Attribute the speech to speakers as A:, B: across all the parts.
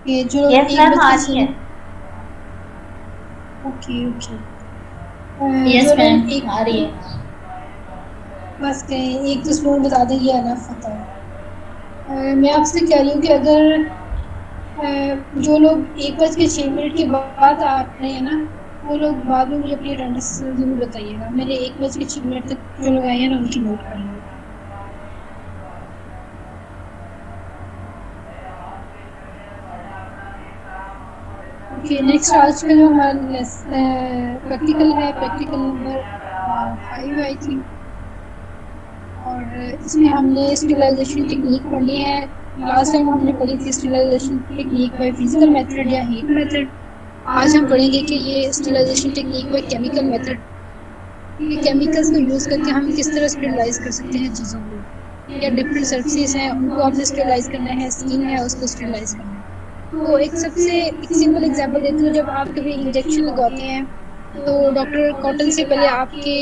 A: ये जो
B: यस
A: एक
B: मैम,
A: बज
B: आ
A: के
B: रही है।
A: छः। Okay okay.
B: यस
A: जो लोग
B: मैम,
A: एक
B: आ रही है।
A: बस कहें एक तो स्लोन बता दें ये अनफ होता है। मैं आपसे कह रही हूँ कि अगर जो लोग 1 बज के 6 मिनट के बाद आ रहे हैं ना, वो लोग बाद में मुझे अपनी अटेंडेंस जरूर बताइएगा। मेरे 1 बज के 6 मिनट तक जो लोग आए हैं ना उनकी नोट कर लेंगे। ओके, नेक्स्ट आज का जो हमारा प्रैक्टिकल है, प्रैक्टिकल नंबर 5 आई थिंक। और इसमें हमने स्टेरिलाइजेशन टेक्निक पढ़नी है। लास्ट टाइम हमने पढ़ी थी sterilisation technique by physical method या हीट मेथड। आज हम पढ़ेंगे कि ये sterilisation technique by chemical method, ये केमिकल्स को यूज करके हम किस तरह स्टेरिलाइज कर सकते हैं चीज़ों को, या डिफरेंट सर्फेस हैं उनको आपने स्टेरिलाइज करना है, स्किन है उसको स्टेरिलाइज करना है। तो एक सिंपल एग्जांपल देती हूँ। जब आप कभी इंजेक्शन लगवाते हैं तो डॉक्टर कॉटन से पहले आपके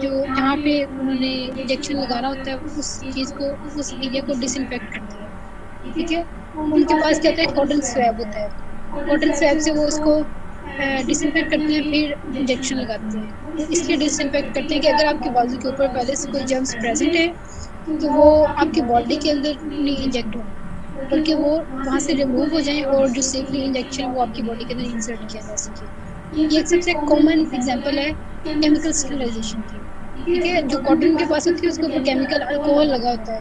A: जो जहाँ पे उन्होंने इंजेक्शन लगाना होता है उस चीज़ को, उस एरिया को डिसइंफेक्ट करते हैं। ठीक है, उनके पास क्या होता है, कॉटन स्वैब होता है। कॉटन स्वैब से वो उसको डिसइंफेक्ट करते हैं, फिर इंजेक्शन लगाते हैं। वो इसलिए डिसइंफेक्ट करते हैं कि अगर आपके बाजू के ऊपर पहले से कोई जर्म्स प्रेजेंट है तो वो आपकी बॉडी के अंदर नहीं इंजेक्ट हो, बल्कि वो वहाँ से रिमूव हो जाएं और जो सेफली इंजेक्शन है वो आपकी बॉडी के अंदर इंसर्ट किया जा सके। ये एक सबसे कॉमन एग्जांपल है केमिकल स्टेरिलाइजेशन की। ठीक है, जो कॉटन के पास होती है उसके ऊपर केमिकल अल्कोहल लगा होता है।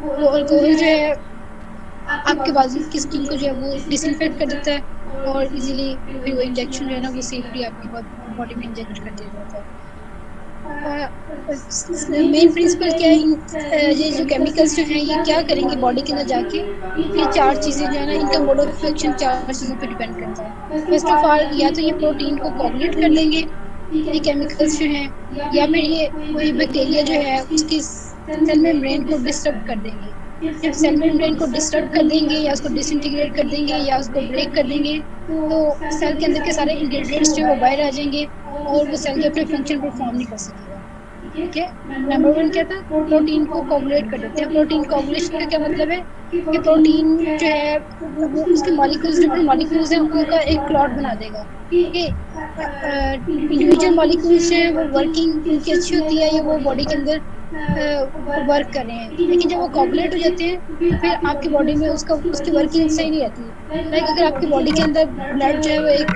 A: वो अल्कोहल जो है आपके बाजू की स्किन को जो है वो डिसइंफेक्ट कर देता है, और इजीली फिर वो इंजेक्शन जो है ना वो सेफली आपकी बॉडी में इंजेक्ट कर दिया जाता है। मेन प्रिंसिपल क्या है, ये जो केमिकल्स जो हैं ये क्या करेंगे बॉडी के अंदर जाके, ये चार चीज़ें जो है ना इनका मोड ऑफ एक्शन चार चीज़ों पे डिपेंड करता है। फर्स्ट ऑफ ऑल, या तो ये प्रोटीन को कोगुलेट कर देंगे ये केमिकल्स जो हैं, या फिर ये कोई बैक्टीरिया जो है उसकी सेल मेम्ब्रेन को डिस्टर्ब कर देंगे। जब सेल मेम्ब्रेन को डिस्टर्ब कर देंगे या उसको डिसइंटीग्रेट कर देंगे या उसको ब्रेक कर देंगे, तो सेल के अंदर के सारे इंग्रेडिएंट्स जो है वो बाहर आ जाएंगे और वो सेल के अपने फंक्शन परफॉर्म नहीं कर सकेगा। ठीक है, नंबर वन क्या था, प्रोटीन को कोगुलेट कर देते हैं। प्रोटीन कोगुलेशन का क्या मतलब है कि प्रोटीन जो है वो उसके मॉलिक्यूल्स, डिफरेंट मॉलिक्यूल्स हैं उनका एक क्लॉट बना देगा कि इंडिविजुअल मॉलिक्यूल्स जो है वो वर्किंग उनकी अच्छी होती है या वो बॉडी के अंदर वर्क कर रहे हैं। लेकिन जब वो कोगुलेट हो जाते हैं तो फिर आपकी बॉडी में उसका उसकी वर्किंग सही नहीं रहती। लाइक अगर आपकी बॉडी के अंदर ब्लड जो है वो एक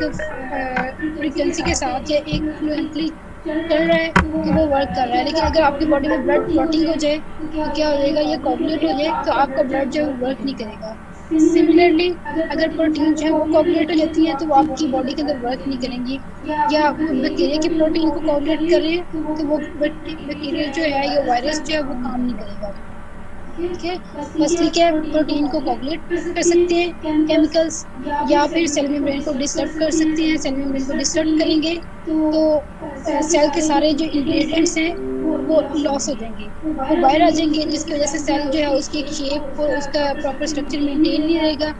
A: फ्रीक्वेंसी के साथ या एक फ्लुएंटली चल रहा है तो वो वर्क कर रहा है, लेकिन अगर आपकी बॉडी में ब्लड क्लॉटिंग हो जाए तो क्या हो जाएगा, ये कोगुलेट हो जाए तो आपका ब्लड जो है वो वर्क नहीं करेगा। सिमिलरली, अगर प्रोटीन जो है वो कोगुलेट हो जाती है तो वो आपकी बॉडी के अंदर वर्क नहीं करेंगी। या बैक्टीरिया की प्रोटीन को कोगुलेट कर रहे हैं तो वो बैक्टीरिया जो है या वायरस जो है वो काम नहीं करेगा। ठीक है, फर्स्टली क्या है, प्रोटीन को कोगुलेट कर सकते हैं केमिकल्स, या फिर सेल मेम्ब्रेन को डिस्टर्ब कर सकते हैं। सेल मेम्ब्रेन को डिस्टर्ब करेंगे तो सेल के सारे जो इंग्रेडिएंट्स हैं वो लॉस हो जाएंगे, वो बाहर आ जाएंगे, जिसकी वजह से सेल जो है उसकी एक शेप और उसका प्रॉपर स्ट्रक्चर मेंटेन नहीं रहेगा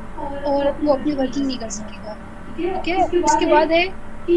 A: और वो अपनी वर्किंग नहीं कर सकेगा। ठीक है, उसके बाद है कि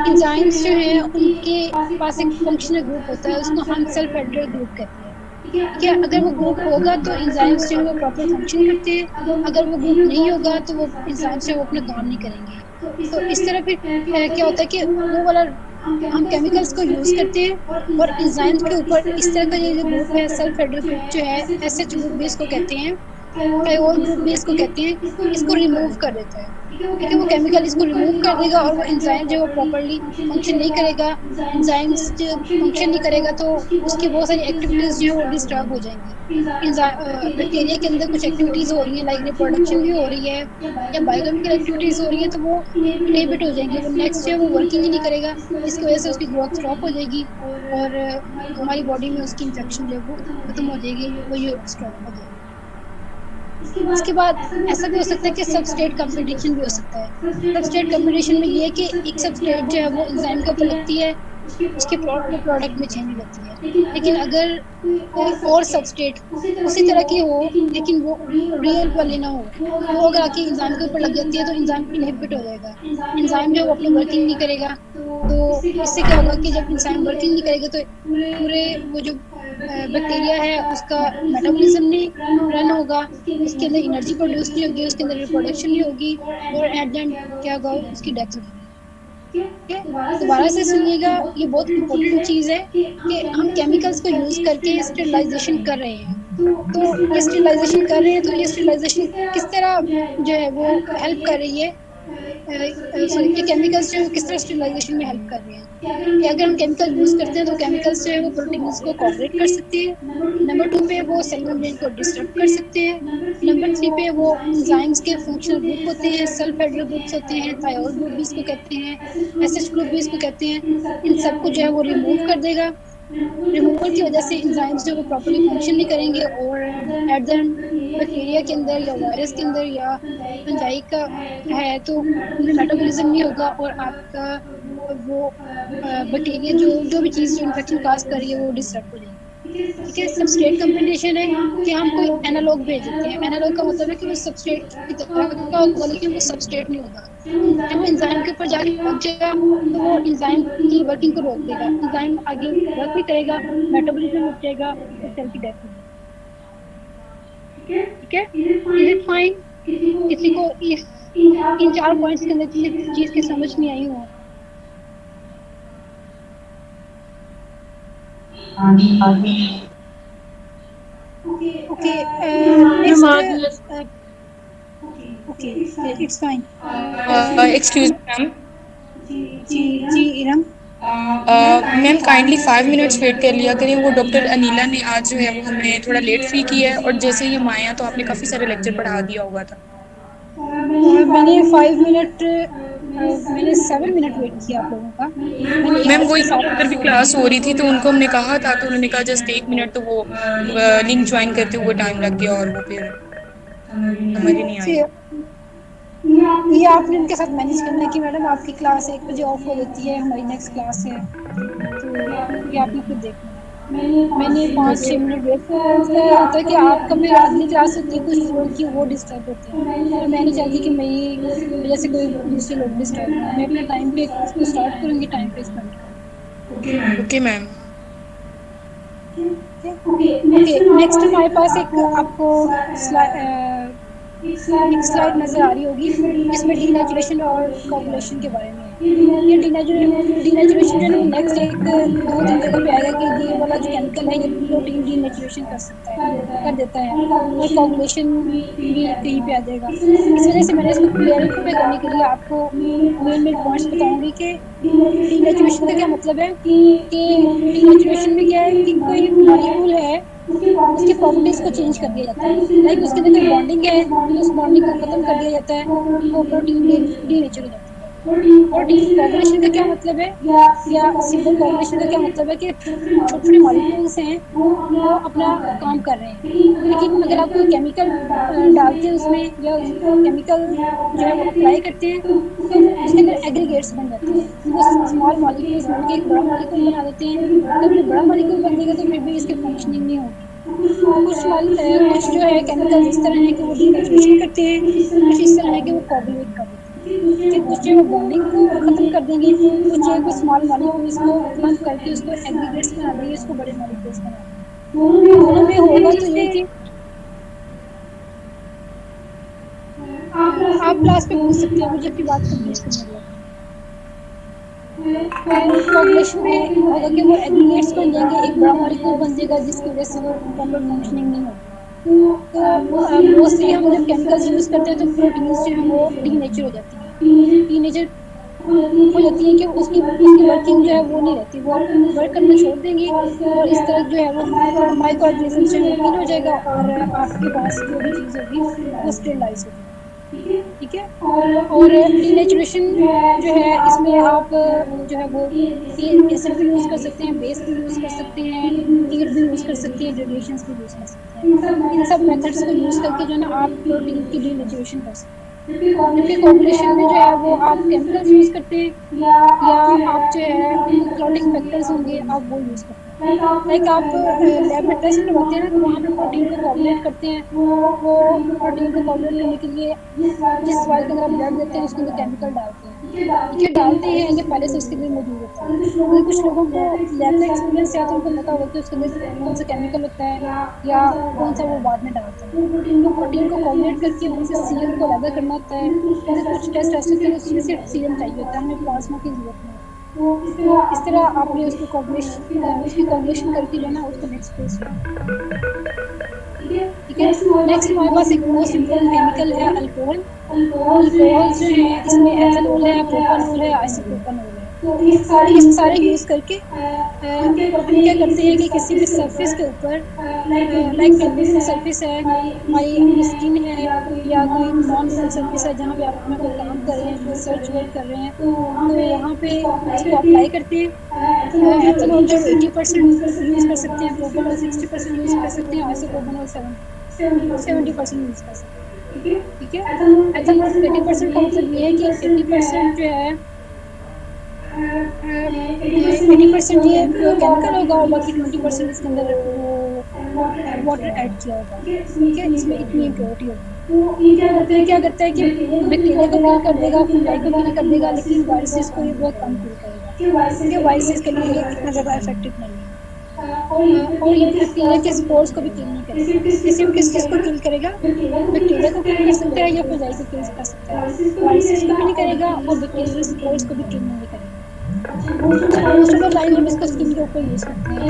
A: एंजाइम्स जो हैं उनके पास एक फंक्शनल ग्रुप होता है, उसको हम सेल्फ एडिटर ग्रुप कहते हैं। ठीक है, अगर वो ग्रुप होगा तो एंजाइम्स जो है वो प्रॉपर फंक्शन करते हैं, अगर वो ग्रुप नहीं होगा तो वो एंजाइम्स जो है वो अपना काम नहीं करेंगे। तो इस तरह फिर क्या होता है कि वो वाला हम केमिकल्स को यूज करते हैं और एंजाइम्स के ऊपर इस तरह का ये जो ग्रुप है सेल्फ हेडर ग्रुप जो है, एसएच ग्रुप भी इसको कहते हैं, थाइरोल ग्रुप भी इसको कहते हैं, इसको रिमूव कर देता है। ठीक है, वो केमिकल इसको रिमूव कर देगा और वो एंजाइम जो है वो प्रॉपरली फंक्शन नहीं करेगा। एंजाइम्स जो फंक्शन नहीं करेगा तो उसकी बहुत सारी एक्टिविटीज जो है वो डिस्टर्ब हो जाएंगी। बैक्टीरिया के अंदर कुछ एक्टिविटीज हो रही हैं, लाइक रिप्रोडक्शन भी हो रही है या बायोकेमिकल एक्टिविटीज हो रही है, तो वो इनहिबिट हो जाएंगी, वो नेक्स्ट जो है वो वर्किंग ही नहीं करेगा, जिसकी वजह से उसकी ग्रोथ स्टॉप हो जाएगी और हमारी बॉडी में उसकी इन्फेक्शन जो है वो खत्म हो जाएगी, वो ये स्टॉप हो जाएगी। इसके बाद ऐसा भी हो सकता है कि सबस्ट्रेट कंपटीशन भी हो सकता है। सबस्ट्रेट कंपटीशन में ये है कि एक सबस्ट्रेट जो है वो एंजाइम के ऊपर लगती है, उसके वो प्रोडक्ट में चेंज हो जाती है। लेकिन अगर कोई और सबस्ट्रेट उसी तरह की हो लेकिन वो रियल वाली ना हो, वो अगर आके एंजाइम के ऊपर लग जाती है तो एंजाइम इनहिबिट हो जाएगा, एंजाइम जो है वो अपनी वर्किंग नहीं करेगा। तो इससे क्या होगा कि जब एंजाइम वर्किंग नहीं करेगा तो पूरे वो जो बैक्टीरिया है उसका मेटाबॉलिज्म नहीं रन होगा, उसके अंदर एनर्जी प्रोड्यूस नहीं होगी, उसके अंदर रिप्रोडक्शन नहीं होगी, और एट द एंड क्या होगा, उसकी डेथ हो जाएगी। ठीक है, दोबारा से सुनिएगा, ये बहुत इंपॉर्टेंट चीज़ है कि हम केमिकल्स को यूज़ करके स्टेरिलाइजेशन कर रहे हैं। तो ये स्टेरिलाइजेशन कर रहे हैं, तो ये स्टेरिलाइजेशन किस तरह जो है वो हेल्प कर रही है, सॉरी, ये केमिकल्स जो है किस तरह स्टेरिलाइजेशन में हेल्प कर रहे हैं, कि अगर हम केमिकल यूज़ करते हैं तो केमिकल्स जो है वो प्रोटीन्स को कोऑपरेट कर सकते हैं। नंबर 2 पे वो सेल मेम्ब्रेन को डिस्टर्ब कर सकते हैं। नंबर 3 पे वो एंजाइम्स के फंक्शनल ग्रुप होते हैं, सेल्फ हेडरल ग्रुप्स होते हैं, थायरोइड ग्रुप भी इसको कहते हैं, एसएच ग्रुप भी इसको कहते हैं। इन सबको जो है वो रिमूव कर देगा। रिमूवल की वजह से एंजाइम्स जो वो प्रॉपर्ली फंक्शन नहीं करेंगे, और एट द एंड बैक्टीरिया के अंदर या वायरस के अंदर या फंजाई का है तो उनमें मेटाबॉलिज्म नहीं होगा, और आपका वो बैक्टीरिया जो भी चीज़ जो इन्फेक्शन काज कर रही है वो डिस्टर्ब हो जाएगी। ठीक है, सबस्ट्रेट कंपनसेशन है कि हम कोई एनालॉग भेज देते हैं। एनालॉग का मतलब है कि वो सबस्ट्रेट की तरह का होगा लेकिन वो सबस्ट्रेट नहीं होगा। जब वो एंजाइम के ऊपर जाके लग जाएगा तो वो एंजाइम की वर्किंग को रोक देगा, एंजाइम आगे वर्क नहीं करेगा, मेटाबॉलिज्म रुक जाएगा, तो सेल की डेथ हो जाएगी। ठीक है, इज इट फाइन? किसी को इस इन 4 पॉइंट्स के अंदर किसी चीज की समझ नहीं आई हो? ओके,
B: मैम
A: नेक्स्ट,
B: आज
A: okay okay, it's fine.
C: Excuse ma'am.
A: जी जी Iram.
C: Ma'am kindly 5 minutes wait कर लिया करें, वो डॉक्टर अनीला ने आज जो है वो हमें थोड़ा लेट फ्री किया है, और जैसे ही हम आए हैं तो आपने काफ़ी सारे लेक्चर पढ़ा दिया होगा था।
A: मैंने 5 मिनट, मैंने 7 मिनट वेट किया आप लोगों का। मैंने एक
C: मैम
A: बज
C: वही
A: के
C: मेरे
A: सात
C: अंदर
A: मिनट
C: भी
A: पे
C: क्लास हो रही थी तो उनको हमने कहा था, तो उन्होंने कहा जस्ट 1 मिनट, तो वो लिंक ज्वाइन करते हुए टाइम लग गया, और वो फिर समझ ही नहीं आई।
A: फिर ये आपने उनके साथ मैनेज करना है कि मैडम आपकी क्लास 1 बजे ऑफ हो जाती है, हमारी नेक्स्ट क्लास है, तो ये आपने खुद देखना है। मैंने 5-6 मिनट वेट किया, और क्या होता है कि आपका फिर अगली क्लास होती है कुछ लोगों की, वो डिस्टर्ब होते हैं, और मैं नहीं चाहती कि मेरी वजह से कोई दूसरे लोग डिस्टर्ब हो। मैं अपना टाइम पे इसको स्टार्ट करूँगी, टाइम पे इसको एंड करूँगी।
C: Okay ma'am.
A: ओके, नेक्स्ट हमारे पास एक आपको एक स्लाइड नज़र आ रही होगी जिसमें डीनेचुरेशन और कोगुलेशन के बारे में है। ये डीनेचुरेशन जो है वो नेक्स्ट एक 2-3 जगह पे आएगा कि ये वाला जो केमिकल है ये प्रोटीन डीनेचुरेशन कर सकता है, कर देता है, और कोगुलेशन भी कहीं पे आ जाएगा। इस वजह से मैंने इसको क्लियरिफाई करने के लिए आपको मेन मेन पॉइंट्स बताऊंगी कि डीनेचुरेशन का क्या मतलब है, कि डीनेचुरेशन में क्या है कि कोई मॉलिक्यूल है उसकी प्रॉपर्टीज को चेंज कर दिया जाता है, लाइक उसके अंदर कोई बॉन्डिंग है तो उस बॉन्डिंग को खत्म कर दिया जाता है, वो प्रोटीन डीनेचर हो जाती है। प्रोटीन कोगुलेशन का क्या मतलब है, या सिंपल कोगुलेशन का क्या मतलब है कि छोटे छोटे मॉलिक्यूल्स हैं वो अपना काम कर रहे हैं, लेकिन अगर आप कोई केमिकल डालते हैं उसमें, या केमिकल जो है वो अप्लाई करते हैं, तो उसके अंदर एग्रीगेट्स बन जाते हैं, वो स्मॉल मॉलिक्यूल्स मिलकर एक बड़ा मॉलिक्यूल बना देते हैं। जब ये बड़ा मॉलिक्यूल बन जाएगा तो फिर भी इसकी फंक्शनिंग नहीं होगी। कुछ जो है केमिकल्स इस तरह हैं कि वो डीनेचुरेशन करते हैं, कुछ इस तरह है कि वो कोगुलेट कर देते हैं। ठीक है, कुछ जो है बॉन्डिंग को खत्म कर देंगे, कुछ जो है कुछ स्मॉल मॉलिक्यूल्स को बंद करके उसको एग्रीगेट्स बना देंगे, उसको बड़े मॉलिक्यूल्स बना देंगे। दोनों में होगा तो ये कि आप क्लास पे पूछ सकते हैं, मुझे अपनी बात कंप्लीट करने दो। कोगुलेशन में होगा कि वो एग्रीगेट्स बन जाएंगे, एक बड़ा मॉलिक्यूल बन जाएगा जिसकी वजह से वो प्रॉपर फंक्शनिंग नहीं होगी। तो मोस्टली हम जब केमिकल्स यूज़ करते हैं तो प्रोटीन्स जो है वो डीनेचर हो जाती हैं, डीनेचर हो जाती है कि उसकी उसकी वर्किंग जो है वो नहीं रहती, वो वर्क करना छोड़ देंगी, और इस तरह जो है वो माइक्रो ऑर्गेनिजम्स जो है वो किल हो जाएगा, और आपके पास जो भी चीज़ होगी वो स्टेरिलाइज हो जाएगी। ठीक है, और डीनेचुरेशन जो है इसमें आप जो है वो एसिड भी यूज़ कर सकते हैं, बेस भी यूज़ कर सकते हैं, हीट भी यूज़ कर सकते हैं, रेडिएशंस भी यूज़ कर सकते हैं। इन सब मेथड्स को यूज़ करके जो है ना आप प्रोटीन की डीनेचुरेशन कर सकते हैं। जबकि कोगुलेशन में जो है वो आप केमिकल्स यूज़ करते हैं, या आप जो है क्लॉटिंग फैक्टर्स होंगे आप वो यूज़ करते हैं। लाइक आप लैब में टेस्ट करवाते हैं ना, तो वहाँ पे प्रोटीन को कोagulate करते हैं। वो प्रोटीन को कोagulate करने के लिए जिस वायर के अंदर आप ब्लड देते हैं उसके अंदर केमिकल डालते हैं, ठीक है, डालते हैं या पहले से उसके अंदर मौजूद होता है। अगर कुछ लोगों को लैब का एक्सपीरियंस है तो उनको पता होगा कि उसके अंदर कौन सा केमिकल होता है या कौन सा वो बाद में डालते हैं। तो प्रोटीन को कोagulate करके वहाँ से सीरम को अलग करना होता है। जैसे कुछ टेस्ट ऐसे होते हैं उसमें सिर्फ सीरम चाहिए होता है, हमें प्लाज्मा की जरूरत नहीं होती। तो इस तरह आपने उसको उसकी कोagulation करके जो है ना उसको नेक्स्ट फेज पे आना है। ठीक है, नेक्स्ट हमारे पास एक मोस्ट इम्पोर्टेंट केमिकल है अल्कोहल। अल्कोहल जो है इसमें एथेनॉल है, प्रोपानॉल है, आइसोप्रोपानॉल है। तो ये सारे यूज करके हम क्या करते हैं कि किसी भी सरफेस के ऊपर, लाइक लिविंग सरफेस है, हमारी अपनी स्किन है, या कोई नॉन लिविंग सरफेस है जहाँ पे आप अपना कोई काम कर रहे हैं, रिसर्च वर्क कर रहे हैं, तो वहाँ पे इसको अप्लाई करते हैं। एथेनॉल जो 80% यूज़ कर सकते हैं, प्रोपानॉल 60% यूज़ कर सकते हैं, आइसोप्रोपानॉल 70% यूज़ कर सकते हैं। ठीक है, एथेनॉल 80% का मतलब ये है कि 80% जो है 80% ये प्योर केमिकल होगा और बाकी 20% इसके अंदर वो वाटर ऐड किया होगा। ठीक है, इसमें इतनी इम्प्योरिटी होगी। तो ये क्या करता है कि बैक्टीरिया को किल कर देगा, फंजाई को किल कर देगा, लेकिन वायरसेस को ये बहुत कम किल करेगा। ठीक है, वायरसेस के लिए ये इतना ज़्यादा इफेक्टिव नहीं है। और ये बैक्टीरिया के स्पोर्स को भी किल नहीं करेगा। ये सिर्फ किस चीज़ को किल करेगा? बैक्टीरिया को किल कर सकता है या फंजाई को किल कर सकता है, वायरसेस को भी नहीं करेगा और बैक्टीरिया के स्पोर्स को भी किल नहीं करेगा। अच्छा, मोस्ट ऑफ द टाइम हम इसको स्किन के ऊपर यूज़ करते हैं।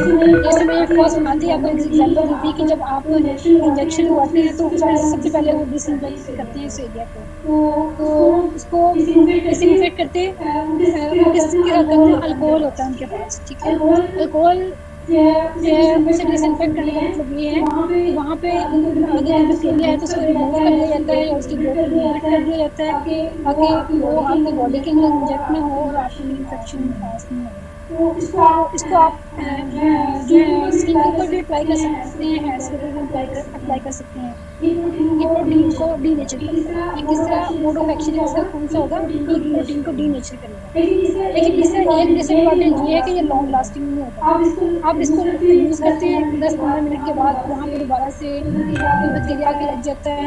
A: जैसे मैंने फर्स्ट बात ही आपको एक एग्जांपल दी थी कि जब आप इंजेक्शन लगवाते हैं तो उसमें सबसे पहले वो डिसइंफेक्ट करते हैं इस एरिया को, तो उसको डिसइंफेक्ट करते वो किसके करते हैं? अल्कोहल होता है उनके पास। ठीक है, अल्कोहल जो है उसे डिसइंफेक्ट करने का मतलब ये है कि वहाँ पे अगर कोई बैक्टीरिया है तो उसको रिमूव कर दिया जाता है या उसकी ग्रोथ को इनहिबिट कर दिया जाता है, ताकि वो आपकी बॉडी के अंदर इंजेक्ट ना हो और आपको इन्फेक्शन पास नहीं हो। तो इसको आप जो है स्किन के ऊपर भी अप्लाई कर सकते हैं, हेयर्स के ऊपर भी अप्लाई कर सकते हैं। ये प्रोटीन को डीनेचर करता है। ये किस तरह मोड ऑफ एक्शन है इसका कौन सा होगा? ये प्रोटीन को डीनेचर करेगा। लेकिन इसका एक डिसएडवांटेज ये है कि ये लॉन्ग लास्टिंग नहीं होता। आप इसको यूज़ करते हैं 10-15 मिनट के बाद वहाँ पे दोबारा से कोई बैक्टीरिया आके लग जाता है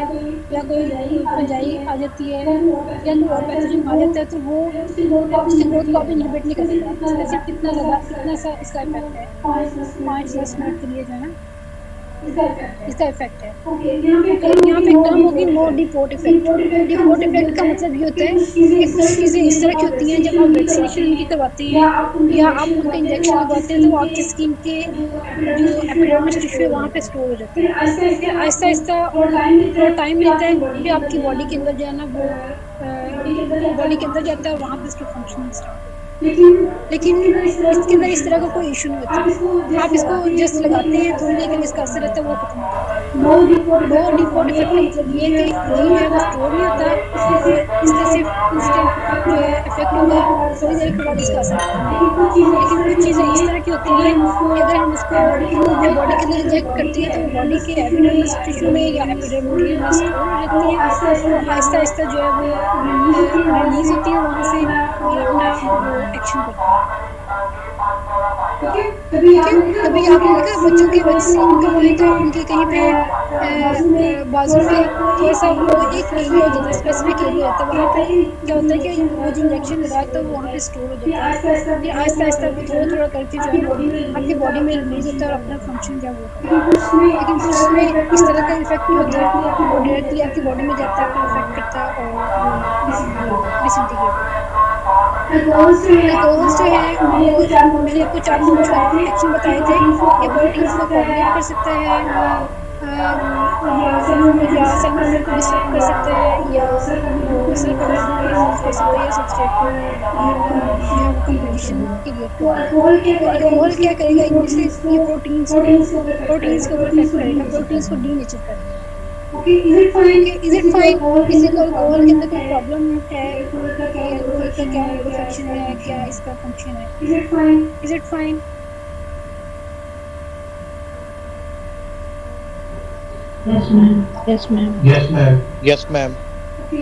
A: या कोई फंजाई आ जाती है या कोई और पैथोजन आ जाता है, तो वो उसकी ग्रोथ को आप इनहिबिट नहीं करेगा। इसका सिर्फ इतना सा इसका इफेक्ट है, 5-10 मिनट के लिए जो है ना इसका इफेक्ट है। ओके, यहाँ पे एक टर्म होगी no deport effect. Deport effect का मतलब ये होता है कि कुछ चीज़ें इस तरह की होती हैं जब आप वैक्सीनेशन उनकी करवाते हैं या आप उनका इंजेक्शन लगवाते हैं तो वो आपकी स्किन के जो एपिडर्मिस टिश्यू है वहाँ पे स्टोर हो जाता है। फिर आहिस्ता आहिस्ता थोड़ा टाइम लेता है, फिर आपकी बॉडी के अंदर जो है ना वो बॉडी के अंदर जाता है और वहाँ पे उसकी फंक्शनिंग स्टार्ट होती है। लेकिन इसके अंदर इस तरह का कोई इशू नहीं होता है। आप इसको जस्ट लगाते हैं, थोड़ी देर के लिए इसका असर रहता है, वो खत्म हो जाता है। नो डिपोर्ट इफेक्ट का मतलब ये है कि यही जो है वो स्टोर नहीं होता और इसका सिर्फ इंस्टेंट जो है इफेक्ट होगा, थोड़ी देर के बाद इसका असर खत्म हो जाएगा। लेकिन कुछ चीज़ें इस तरह की होती हैं कि अगर हम उसको अपने बॉडी के अंदर इंजेक्ट करते हैं तो वो बॉडी के एपिडर्मिस टिश्यू में या एपिडर्मिस लेयर में स्टोर हो जाती हैं और आहिस्ता आहिस्ता जो है वो रिलीज होती है वहाँ से और अपना वो एक्शन करती हैं। ठीक है, कभी आपने देखा बच्चों की वैक्सीन करवाएं तो उनके कहीं पे बाजू में थोड़ा सा वो एक एरिया हो जाता है, स्पेसिफिक एरिया होता है, वहाँ पे क्या होता है कि वो जो इंजेक्शन लगाया तो वो वहाँ पे स्टोर हो जाता है। फिर आहिस्ता आहिस्ता वो थोड़ा थोड़ा करके जो है वो आपकी बॉडी में रिलीज होता है और अपना फंक्शन जो है वो करता है। लेकिन कुछ में इस तरह का इफेक्ट नहीं होता, वो डायरेक्टली आपकी बॉडी में जाता है, आपको इफेक्ट करता है और वो डिसइंटीग्रेट हो जाता है। अल्कोहल्स जो है वो मैंने आपको 4 मोड ऑफ एक्शन बताए थे। ये प्रोटीन्स को कोagulate कर सकता है या सेल मेम्ब्रेन को डिस्टर्ब कर सकता है या वो सेल मेम्ब्रेन को रिमूव कर सकता है या सबस्ट्रेट को जो है वो कंपोजिशन क्रिएट कर देगा। तो अल्कोहल क्या करेगा? इनमें से ये प्रोटीन्स के ऊपर इफेक्ट करेगा, प्रोटीन्स को डीनेचर कर देगा। Okay, is it fine? किसी को अल्कोहल के अंदर कोई प्रॉब्लम है कि अल्कोहल का क्या मोड ऑफ एक्शन है, क्या इसका फंक्शन है? Is it fine?
B: Yes, ma'am. Yes, ma'am.
D: Yes, ma'am.
A: Okay,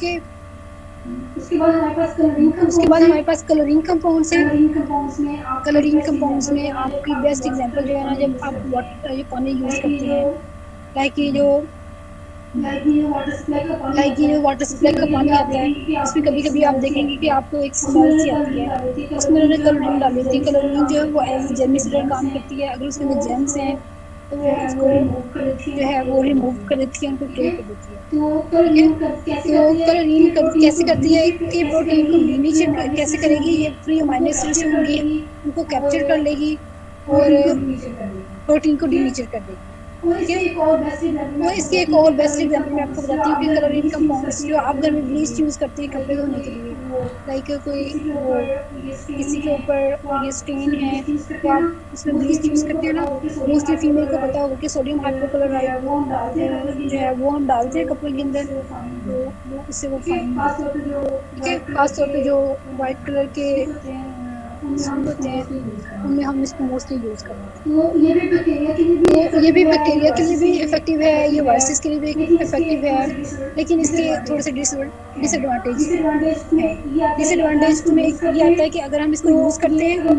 A: के उसके बाद
C: हम्म।
A: हमारे पास कलरिंग कंपाउंड्स हैं। कलरिंग कंपाउंड्स में आपकी बेस्ट
C: हम्म।
A: एग्जांपल जो है ना, जब आप वाटर ये पानी यूज़ करते हैं, लाइक ये जो वाटर सप्लाई का पानी आता है, उसमें कभी-कभी आप देखेंगे कि आपको एक स्मेल सी आती है। उसमें उन्होंने कलोरीन डाली होती है। कलोरीन जो है वो एज़ अ जेर्मिसाइड काम करती है। अगर उसके अंदर जर्म्स हैं, तो वो उसको जो है वो रिमूव कर देती है, उनको किल कर देती है। ठीक है? तो कलोरीन कैसे करती है कि प्रोटीन को डीनेचर कैसे करेगी, ये फ्री अमीनो एसिड्स होंगी, उनको कैप्चर कर लेगी और प्रोटीन को डीनेचर कर देगी। ठीक है। और इसके एक और बेस्ट एग्जांपल मैं आपको बताती हूँ कि कलरिंग कंपाउंड्स जो आप घर में ब्लीच यूज करते हैं कपड़े धोने के लिए, लाइक कोई वो किसी के ऊपर ये स्टेन है तो आप उसमें ब्लीच यूज करते हैं ना, मोस्टली फीमेल को पता होगा कि सोडियम हाइपोक्लोराइड जो है वो हम डालते हैं कपड़े के अंदर, तो उससे वो फाइन हो जाता है। ठीक है, खासतौर पे जो वाइट कलर के सूट होते हैं उनमें हम इसको मोस्टली यूज करते हैं। तो ये भी बैक्टीरिया के लिए भी इफेक्टिव है, ये वायरसेस के लिए भी इफेक्टिव है, लेकिन इसके थोड़े से डिसएडवांटेज है। डिसएडवांटेज में ये आता है कि अगर हम इसको यूज करते हैं तो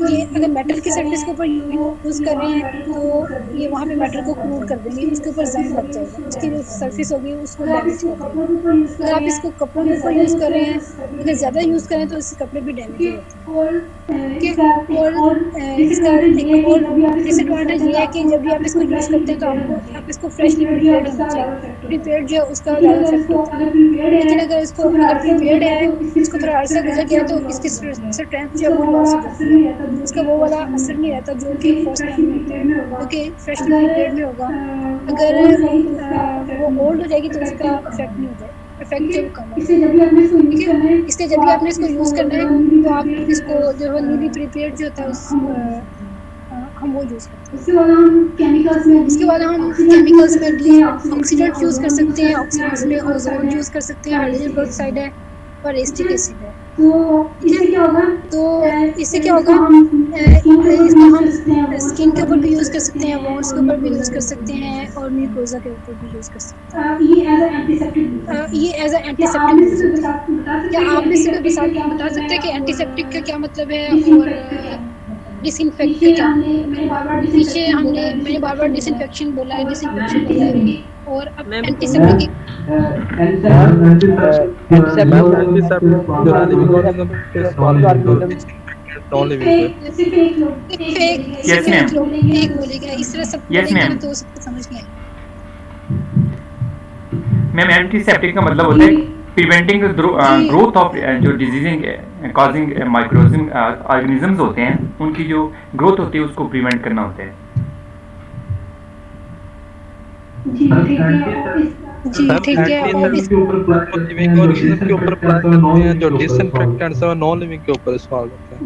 A: ये अगर मेटल की सरफेस के ऊपर यूज कर रहे हैं तो ये वहाँ पे मेटल को क्रूड कर देंगे, उसके ऊपर जंग लग जाएगा, उसकी जो सरफेस होगी उसको डैमेज कर देगा। अगर आप इसको कपड़ों के ऊपर यूज कर रहे हैं, अगर ज्यादा यूज करें तो इससे कपड़े भी डैमेज हो जाते हैं। ठीक है, और इसका एक और डिसएडवांटेज ये है कि जब भी आप इसको यूज करते हैं तो आप इसको फ्रेशली प्रिपेयर्ड होना चाहिए। प्रिपेयर्ड जो है उसका ज़्यादा इफेक्ट होता है, लेकिन अगर प्रिपेयर्ड है, इसको थोड़ा अरसा गुजर गया तो इसकी स्ट्रेंथ जो है वो लॉस हो जाती है, उसका वो वाला असर नहीं रहता जो कि फर्स्ट टाइम में होता है, क्योंकि फ्रेशली प्रिपेयर्ड में होगा। अगर वो ओल्ड हो जाएगी तो उसका इफेक्ट नहीं होता है, इफेक्ट जो कम होता है। ठीक है, इसलिए जब भी आपने इसको यूज करना है तो आप इसको जो है न्यूली प्रिपेयर्ड जो होता है हम वो यूज करते हैं। इसके बाद हम केमिकल्स में ऑक्सीडेंट यूज कर सकते हैं। ऑक्सीडेंट्स में ओजोन यूज कर सकते हैं, हाइड्रोजन पेरोक्साइड है और एसिटिक एसिड है। ठीक है, तो इससे क्या होगा, इसको हम स्किन के ऊपर भी यूज कर सकते हैं, वॉन्ड्स के ऊपर भी यूज कर सकते हैं और म्यूकोजा के ऊपर भी यूज कर सकते हैं। ये एज अ एंटीसेप्टिक यूज होता है। क्या आप में से कोई बता सकते हैं कि एंटीसेप्टिक का क्या मतलब है और डिसइंफेक्ट का क्या मतलब है? पीछे मैंने बार बार डिसइंफेक्शन बोला है, डिसइंफेक्शन बोला है, और अब एंटीसेप्टिक
B: यस मैम।
A: एक बोलेगा, इस तरह सब
B: यस
A: बोलेंगे ना
B: मैम।
A: तो सबको समझ नहीं आएगा।
B: मैम एंटीसेप्टिक का मतलब होता है प्रिवेंटिंग ग्रोथ ऑफ जो डिजीजिंग कॉजिंग माइक्रोजिम ऑर्गेनिजम्स होते हैं, उनकी जो ग्रोथ होती है उसको प्रिवेंट करना होता है।
A: जी ठीक है, और इस
D: लिविंग ऑर्गेनिज्म के ऊपर अप्लाई करते हैं, जो डिसइंफेक्टेंट्स है नॉन लिविंग के ऊपर इस्तेमाल करते हैं।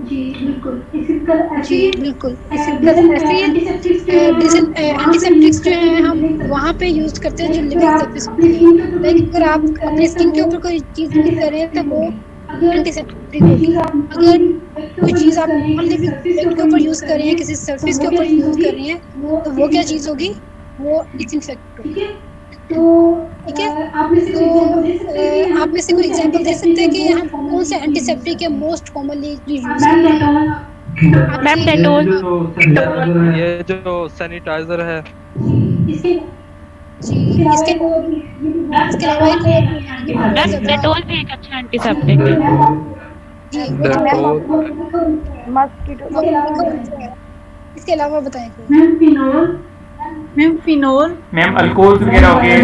A: जी बिल्कुल इसी तरह ऐसे ही एंटीसेप्टिक्स जो है हम वहाँ पे यूज करते हैं जो लिविंग सरफेस होती है। लाइक अगर आप अपने स्किन के ऊपर कोई चीज यूज कर रहे हैं तो वो एंटीसेप्टिक होगी। अगर कोई चीज आप नॉन लिविंग के ऊपर यूज कर रहे हैं, किसी सरफेस के ऊपर यूज कर रहे हैं, तो वो क्या चीज होगी, वो डिसइंफेक्ट होगी। ठीक है, तो आप में से कोई एग्जांपल दे सकते हैं कि हम कौन से एंटीसेप्टिक है मोस्ट कॉमनली यूज करते हैं?
E: Ma'am Dettol.
D: ये जो सैनिटाइजर है
A: जी, इसके अलावा एक और
E: डेटोल भी एक अच्छा एंटीसेप्टिक है।
A: जी, इसके अलावा बताएं कोई।
F: Ma'am phenol.
B: मैम अल्कोहल्स वगैरह हो गए,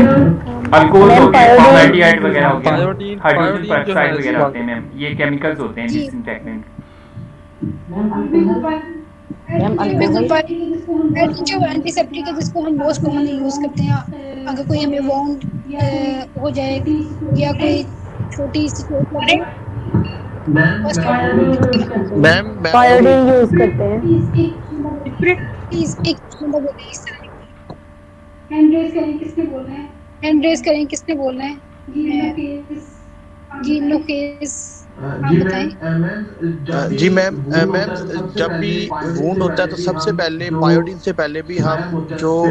B: अल्कोहल्स हो गए, फॉर्मेल्डिहाइड वगैरह हो गया,
D: पायोडीन
B: हाइड्रोजन
D: जो है
B: पेरोक्साइड वगैरह होते हैं
D: इस्तेमाल
B: मैम, ये केमिकल्स होते हैं
A: जी।
B: डिसइंफेक्टेंट।
A: बिल्कुल पायरीन जो एंटीसेप्टिक है जिसको हम मोस्ट कॉमनली यूज करते हैं अगर कोई हमें वाउंड हो जाए या कोई छोटी सी चोट लगे।
G: मैम
F: पायोडीन यूज करते हैं।
A: प्लीज एक बंदा बोले इस तरह हैंड रेज करें, किसने बोलना है? जी लोकेश आप बताएं।
G: जी मैम, जब भी वुंड होता है तो सबसे पहले पायोडीन से पहले भी हम जो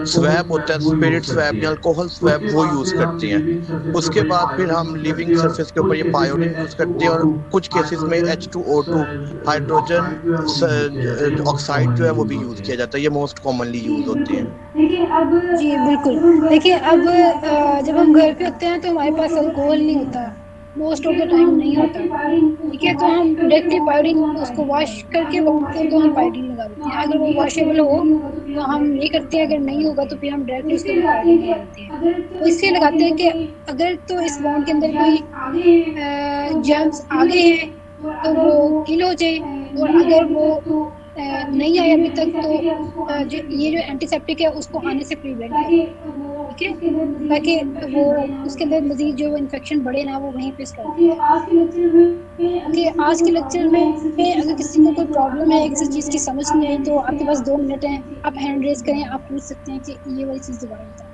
G: स्वैब होता है, स्पिरिट स्वैब या अल्कोहल स्वैब, वो यूज़ करते हैं। उसके बाद फिर हम लिविंग सरफेस के ऊपर ये पायोडीन यूज़ करते हैं, और कुछ केसेस में H2O2 हाइड्रोजन ऑक्साइड जो है वो भी यूज़ किया जाता है। ये मोस्ट कॉमनली यूज़ होते हैं।
A: जी बिल्कुल, देखिए अब जब हम घर पे होते हैं तो हमारे पास अल्कोहल नहीं होता, मोस्ट ऑफ द टाइम नहीं होता। ठीक है, तो हम डायरेक्टली पायोडीन उसको वॉश करके तो हम पायोडीन लगा देते हैं। अगर वो वॉशेबल हो तो हम ये करते हैं, अगर नहीं होगा तो फिर हम डायरेक्टली उसके ऊपर पायोडीन लगा देते हैं। तो इसलिए लगाते हैं कि अगर तो इस बाउंड के अंदर कोई जर्म्स आ गए हैं तो वो किल हो जाए, और अगर वो नहीं आए अभी तक, तो ये जो एंटीसेप्टिक है उसको आने से प्रिवेंट करें, ठीक है, ताकि वो उसके अंदर मजीद जो इन्फेक्शन बढ़े ना, वो वहीं पे कर दिया कि आज के लेक्चर में अगर किसी को कोई प्रॉब्लम है, किसी चीज़ की समझ नहीं आई, तो आपके पास 2 मिनट हैं, आप हैंड रेज करें, आप पूछ सकते हैं कि ये वाली चीज़ दोबारा बताएं।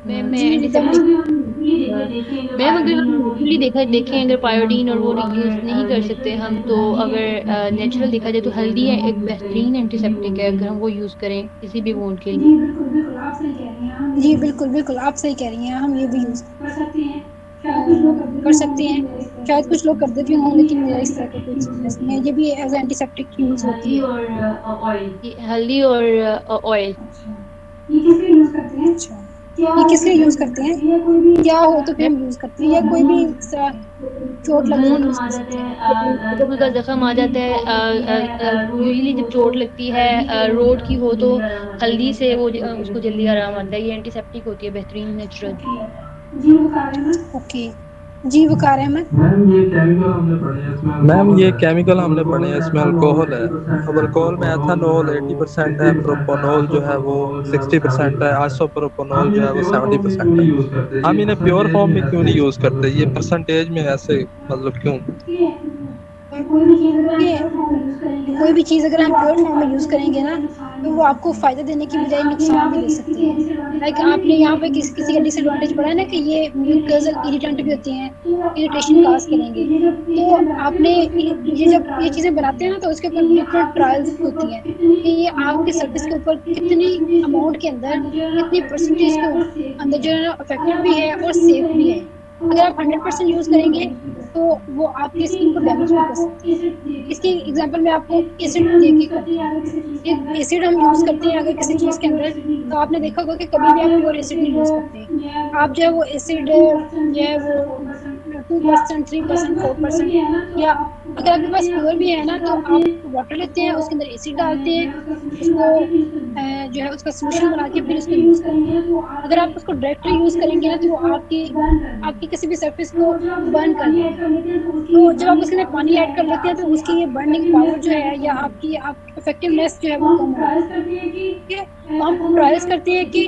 H: मैम अगर नॉर्मली देखें अगर पायोडीन और वो यूज़ नहीं कर सकते हम, तो अगर नेचुरल देखा जाए तो हल्दी है एक बेहतरीन एंटीसेप्टिक है, अगर हम वो यूज़ करें किसी भी वुंड के लिए।
A: जी बिल्कुल बिल्कुल, आप सही कह रही हैं, हम ये भी यूज़ कर सकते हैं। शायद कुछ लोग करते भी हों, लेकिन मेरा इस तरह का कोई एक्सपीरियंस नहीं है। ये भी एज एंटीसेप्टिक यूज़ होती है।
H: हल्दी और ऑयल।
A: अच्छा, ये किस लिए यूज़ करते हैं? क्या हो तो फिर हम यूज़ करते हैं, या कोई भी चोट लग जाए तो यूज़ कर सकते हैं?
H: जब उनका जख्म आ जाता है, यूजुअली जब चोट लगती है रोड की हो, तो हल्दी से वो उसको जल्दी आराम आता है। ये एंटीसेप्टिक होती है, बेहतरीन नेचुरल।
A: ओके जी, वकार अहमद।
D: मैम ये केमिकल हमने पढ़े हैं, इसमें अल्कोहल है। अब अल्कोहल में एथानॉल 80% है, प्रोपोनॉल जो है वो 60% है, आइसोप्रोपोनॉल जो है वो 70% है। हम इन्हें प्योर फॉर्म में क्यों नहीं यूज करते? ये परसेंटेज में ऐसे मतलब क्यों?
A: कोई भी चीज़ अगर हम प्योर फॉर्म में यूज़ करेंगे ना, तो वो आपको फ़ायदा देने की बजाय नुकसान भी दे सकती है। लाइक आपने यहाँ पे किसी का डिसएडवांटेज पढ़ा है ना, कि ये म्यूकसल इरिटेंट भी होती हैं, इरिटेशन काज करेंगे। तो आपने ये जब ये चीज़ें बनाते हैं ना, तो उसके ऊपर डिफरेंट ट्रायल्स होती हैं कि ये आपके सर्फेस के ऊपर कितनी अमाउंट के अंदर, कितनी परसेंटेज के अंदर जो है ना इफेक्टिव भी है और सेफ भी है। अगर आप 100% यूज़ करेंगे, तो वो आपकी स्किन को डैमेज भी कर सकती है। इसकी एग्जांपल मैं आपको एसिड देके करती हूँ। एसिड हम यूज़ करते हैं अगर किसी चीज़ के अंदर, तो आपने देखा होगा कि कभी भी आप प्योर एसिड नहीं यूज़ करते। आप जो है वो एसिड जो है वो 2%, 3%, 4%, या अगर आपके पास प्योर भी है ना, तो आप वाटर लेते हैं, उसके अंदर एसिड डालते हैं, उसको जो है उसका सोल्यूशन बना के फिर उसको यूज़ करते हैं। अगर आप उसको डायरेक्टली यूज़ करेंगे ना, तो वो आपकी किसी भी सरफेस को बर्न कर देगा। तो जब आप उसके अंदर पानी ऐड कर लेते हैं, तो उसकी ये बर्निंग पावर जो है, या आपकी इफेक्टिवनेस जो है वो कम हो जाती है। ठीक है, तो हम ट्रायल्स करते हैं कि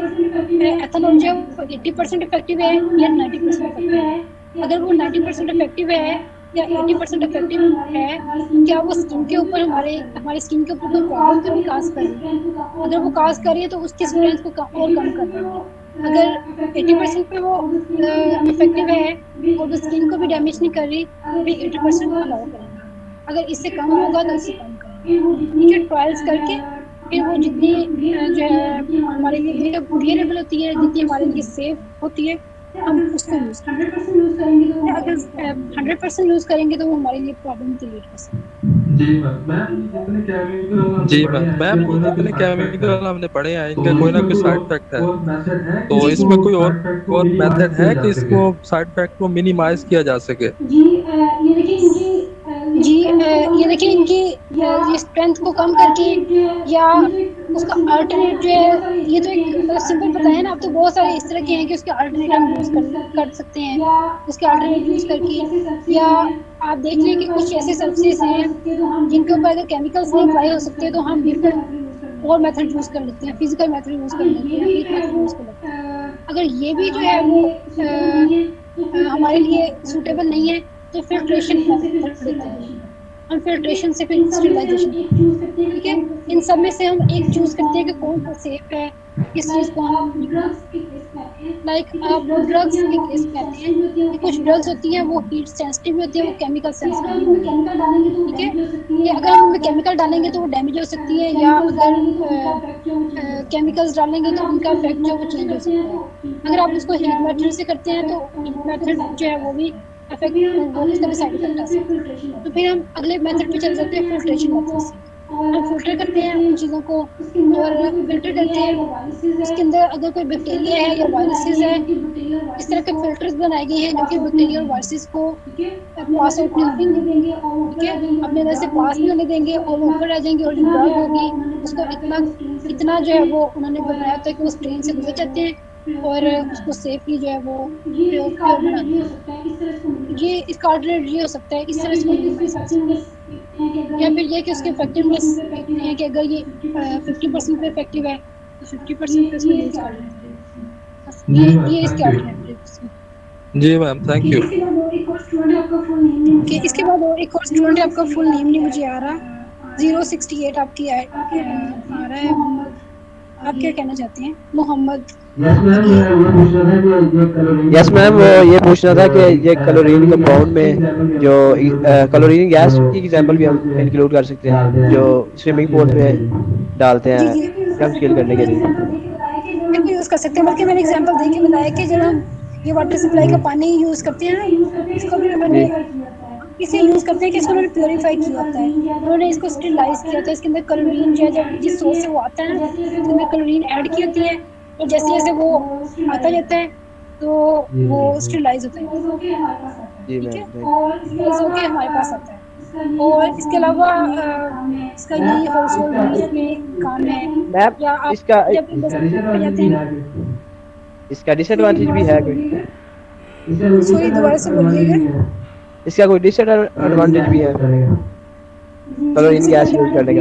A: एथेनॉल जो है वो 80% इफेक्टिव है या 90% इफेक्टिव है। अगर वो 90% इफेक्टिव है या 80% इफेक्टिव है, क्या वो स्किन के ऊपर हमारे स्किन के ऊपर कोई प्रॉब्लम तो नहीं काज कर रही है? अगर वो काज कर रही है, तो उसकी स्ट्रेंथ को और कम कर देंगे। अगर 80% पे वो इफेक्टिव है और वो स्किन को भी डैमेज नहीं कर रही, भी 80% अलाउ करेंगे। अगर इससे कम होगा तो इससे कम करेंगे। ठीक है, ट्रायल्स करके फिर वो जितनी जो है हमारे लिए रिलेबल होती है, जितनी हमारे लिए सेफ होती है, हम उसको यूज़ करेंगे। अगर 100% यूज़ करेंगे, तो वो हमारे लिए प्रॉब्लम क्रिएट कर सकता है।
D: जी मैम, ये जितने केमिकल हमने पढ़े हैं, इनका कोई ना कोई साइड इफेक्ट है, तो इसमें कोई और मेथड है कि इसको साइड इफेक्ट को मिनिमाइज किया जा सके?
A: जी ये देखिए, इनकी ये स्ट्रेंथ को कम करके या उसका अल्टरनेट जो है, ये तो एक सिंपल बताया ना। अब तो बहुत सारे इस तरह के हैं कि उसके अल्टरनेट हम यूज़ कर सकते हैं, उसके अल्टरनेट यूज़ करके। या आप देख लें कि कुछ ऐसे सर्फेस हैं जिनके ऊपर अगर केमिकल्स नहीं अप्लाई हो सकते, तो हम डिफरेंट और मेथड यूज़ कर लेते हैं, फिजिकल मेथड यूज़ कर लेते हैं, हीट मेथड यूज़ कर लेते हैं। अगर ये भी जो है वो हमारे लिए सूटेबल नहीं है, तो फिल्ट्रेशन मेथड देते हैं हम। फिल्ट्रेशन से फिर स्टरलाइजेशन, ठीक है, इन सब में से हम एक चूज करते हैं कि कौन सा सेफ है, किस चीज़ को हम। लाइक आप ड्रग्स के केस में आते हैं कि कुछ ड्रग्स होती हैं वो हीट सेंसिटिव होती है, वो केमिकल सेंसिटिव भी होती है। ठीक है, या अगर हम उनमें केमिकल डालेंगे तो वो डैमेज हो सकती है, या अगर केमिकल्स डालेंगे तो उनका इफेक्ट जो वो चेंज हो सकता है। अगर आप उसको हीट मेथड से करते हैं, तो हीट मेथड जो है वो भी इफेक्ट, वो उसका भी साइड इफेक्ट आ सकता है। तो फिर हम अगले मेथड पे चल जाते हैं, फिल्ट्रेशन मेथड से। हम फ़िल्टर करते हैं उन चीज़ों को और फ़िल्टर करके उसके अंदर अगर कोई बैक्टीरिया है या वायरसेस है, इस तरह के फ़िल्टर्स बनाए गए हैं जो कि बैक्टीरिया और वायरसेस को पास आउट नहीं होने देंगे, ठीक है? अपने अंदर से पास नहीं होने देंगे और वो ऊपर आ जाएँगे और जो ड्रग होगी उसको इतना जो है वो उन्होंने बनाया होता है कि वो स्ट्रेन से गुज़र जाते हैं और उसको सेफली जो है वो प्योर बनाते हैं। ये इसका अल्टरनेट ये हो सकता है, इस तरह इसको मिनिमाइज़ कर सकते हैं। या फिर ये कि उसकी इफ़ेक्टिवनेस देखते हैं कि अगर ये 50% पे इफ़ेक्टिव है, तो 50% पे उसको यूज़ कर लेते हैं। बस ये इसके अल्टरनेटिव्स हैं।
D: जी मैम, थैंक यू।
A: ओके, इसके बाद और एक और स्टूडेंट है, आपका फुल नेम नहीं मुझे आ रहा। 068 आपकी आ रहा है मोहम्मद। आप क्या कहना चाहते हैं? मोहम्मद।
I: यस मैम, वो ये पूछना था कि ये क्लोरीन कंपाउंड में जो क्लोरीन गैस की एग्जांपल भी हम इंक्लूड कर सकते हैं जो स्विमिंग पूल में डालते
A: जी,
I: हैं
A: जी।
I: कम स्किल करने के लिए।
A: बिल्कुल यूज़ कर सकते हैं, बल्कि मैंने एग्ज़ाम्पल दे के बताया कि जब हम ये वाटर सप्लाई का पानी यूज़ करते हैं ना, इसको भी उन्होंने इसे यूज़ करते हैं कि इसको उन्होंने प्यूरीफाई किया होता है। उन्होंने इसको स्टरलाइज़ किया होता है, इसके अंदर क्लोरीन जो है जब जिस सोर्स से वो आता है ना, उसके अंदर क्लोरीन ऐड की होती है और जैसे-जैसे वो आता जाता है, तो वो स्टरलाइज़ होता है।
I: जी
A: ठीक है?
I: मैम, थैंक
A: स्टरलाइज़ होके हमारे पास आता है। और इसके अलावा इसका यही हाउस होल्ड यूज़ में काम है
I: मैम
A: या आप
I: इसका
A: जब इंडस्ट्री में जाते हैं।
I: इसका डिसएडवांटेज भी है कोई?
A: सॉरी दोबारा से बोलिएगा।
I: इसका कोई डिसएडवांटेज भी है
A: जी,
I: क्लोरीन गैस यूज करने का?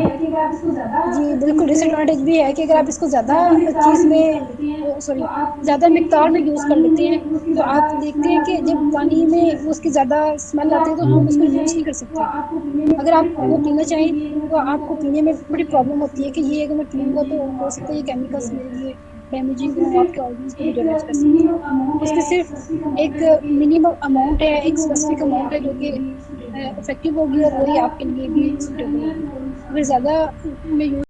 A: जी, बिल्कुल डिसएडवांटेज भी है कि अगर आप इसको ज़्यादा चीज़ में सॉरी ज़्यादा मिक़दार में यूज़ कर लेते हैं, तो आप देखते हैं कि जब पानी में उसकी ज़्यादा स्मेल आती है तो हम उसको यूज़ नहीं कर सकते। अगर आप वो पीना चाहें तो आपको पीने में बड़ी प्रॉब्लम होती है कि ये अगर मैं पीऊँगा तो हो सकता है ये केमिकल्स मेरे लिए डैमेजिंग हो, आपके ऑर्गन्स को भी डैमेज कर सकते हैं। उसकी सिर्फ़ एक मिनिमम अमाउंट है, एक स्पेसिफ़िक अमाउंट है जो कि इफ़ेक्टिव होगी और वही आपके लिए भी सूटेबल होगी। अगर ज़्यादा में यूज़